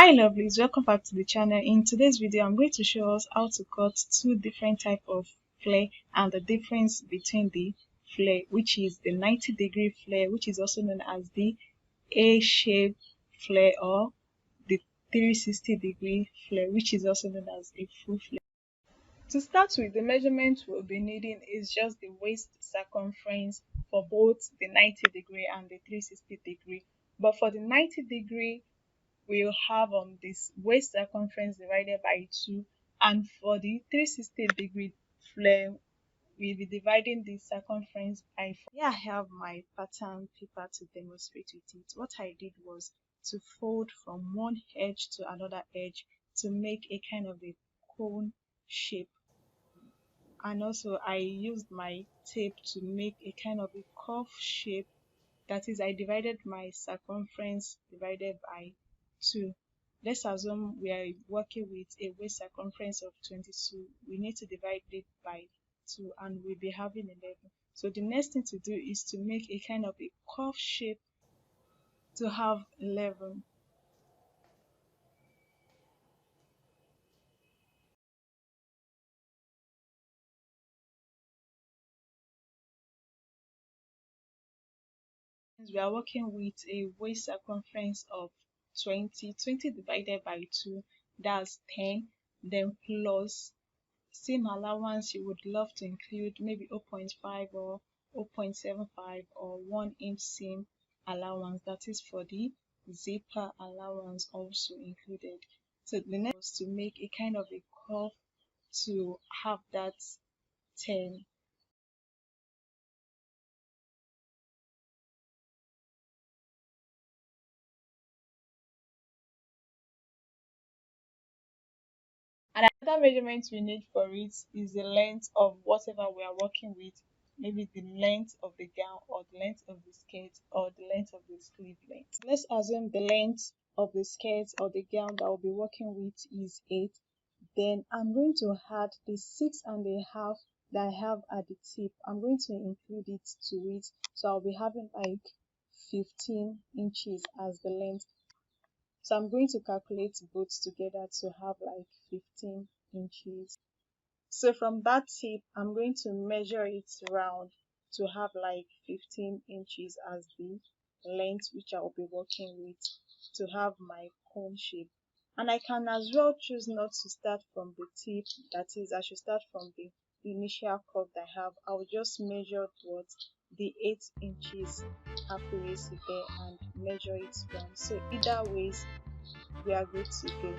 Hi lovelies, welcome back to the channel. In today's video, I'm going to show us how to cut two different type of flare and the difference between the flare, which is the 90-degree flare, which is also known as the A-shaped flare, or the 360-degree flare, which is also known as a full flare. To start with, the measurement we'll be needing is just the waist circumference for both the 90-degree and the 360-degree. But for the 90-degree, we'll have this waist circumference divided by 2, and for the 360-degree flare we'll be dividing the circumference by 4. Here I have my pattern paper to demonstrate with it. What I did was to fold from one edge to another edge to make a kind of a cone shape, and also I used my tape to make a kind of a curve shape. That is, I divided my circumference divided by 2. Let's assume we are working with a waist circumference of 22. We need to divide it by 2 and we'll be having 11. So the next thing to do is to make a kind of a curve shape to have 11. We are working with a waist circumference of 20. 20 divided by 2, that's 10. Then plus seam allowance, you would love to include maybe 0.5 or 0.75 or 1 inch seam allowance, that is for the zipper allowance also included. So the next was to make a kind of a curve to have that 10. And another measurement we need for it is the length of whatever we are working with, maybe the length of the gown or the length of the skirt or the length of the sleeve length. Let's assume the length of the skirt or the gown that we'll be working with is 8. Then I'm going to add the 6.5 that I have at the tip. I'm going to include it to it. So I'll be having like 15 inches as the length. So I'm going to calculate both together to have like 15 inches. So from that tip, I'm going to measure it round to have like 15 inches as the length which I will be working with to have my cone shape. And I can as well choose not to start from the tip, that is, I should start from the initial curve that I have. I'll just measure what the 8 inches accuracy there and measure it round. So either ways, we are good to go.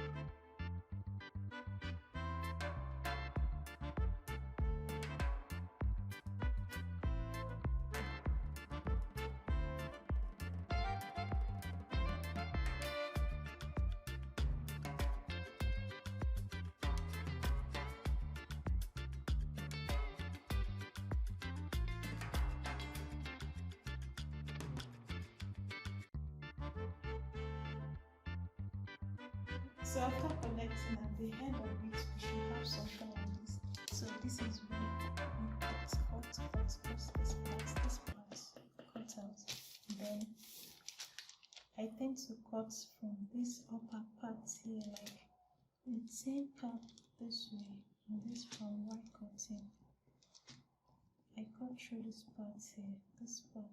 So after collecting at the end of it, we should have something like this. So this is where we cut this part, cut out. Then I tend to cut from this upper part here, like the same part this way, and this from white cutting. I cut through this part here, this part.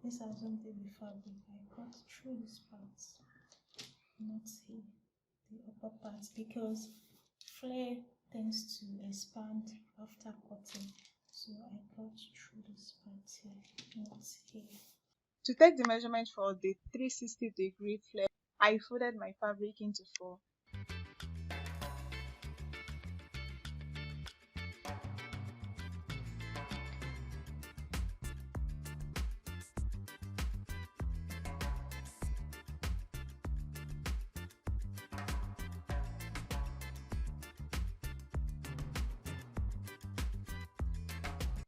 This hasn't been fabric. I cut through this part, not here, the upper part, because flare tends to expand after cutting. So I cut through this part here, not here. To take the measurement for the 360-degree flare, I folded my fabric into 4.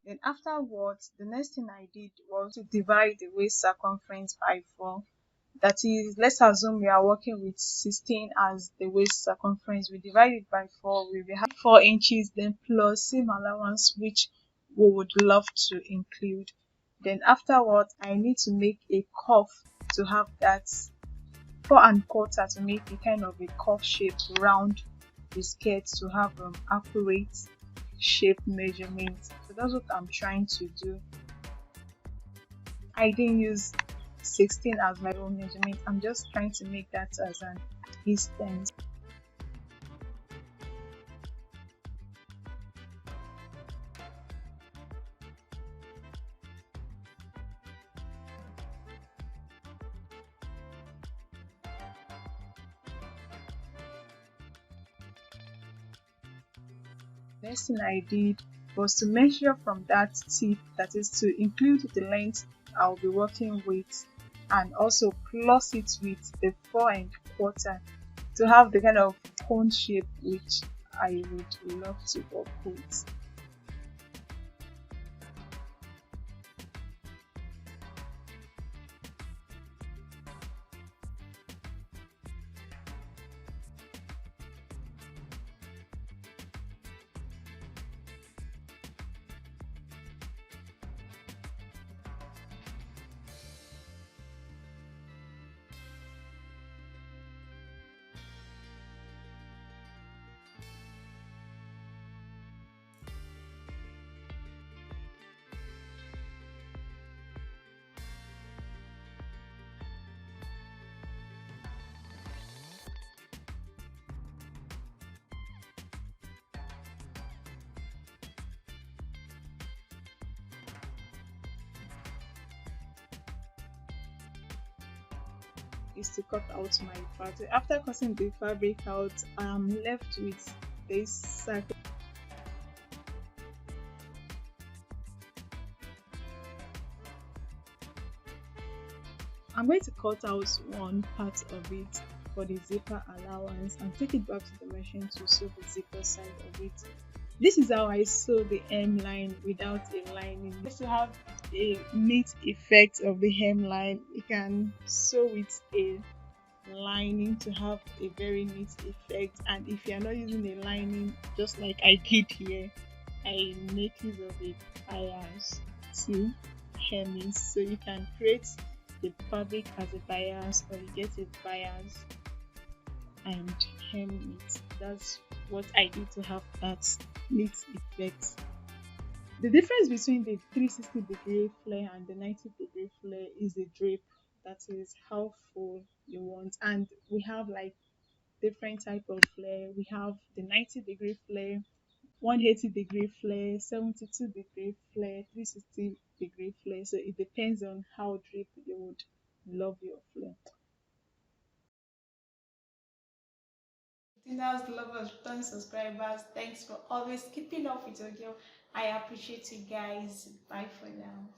Then afterwards, the next thing I did was to divide the waist circumference by 4. That is, let's assume we are working with 16 as the waist circumference. We divide it by 4, we will have 4 inches, then plus seam allowance, which we would love to include. Then afterwards, I need to make a curve to have that 4 and 1/4 to make a kind of a cuff shape around the skirt to have accurate shape measurement. So that's what I'm trying to do. I didn't use 16 as my own measurement. I'm just trying to make that as an instance. Next thing I did was to measure from that tip, that is to include the length I'll be working with, and also plus it with the 4 and 1/4 to have the kind of cone shape which I would love to work with. Is to cut out my fabric. After cutting the fabric out, I'm left with this circle. I'm going to cut out one part of it for the zipper allowance and take it back to the machine to sew the zipper side of it. This is how I sew the hemline without a lining. Just to have a neat effect of the hemline, you can sew with a lining to have a very neat effect. And if you are not using a lining, just like I did here, I make use of a bias to hem it, so you can create the fabric as a bias, or you get a bias and hem it. That's what I did to have that neat effect. The difference between the 360-degree flare and the 90-degree flare is the drape. That is how full you want. And we have like different type of flare. We have the 90-degree flare, 180-degree flare, 72-degree flare, 360-degree flare. So it depends on how deep you would love your flare. Listeners, lovers, return subscribers, thanks for always keeping up with your girl. I appreciate you guys. Bye for now.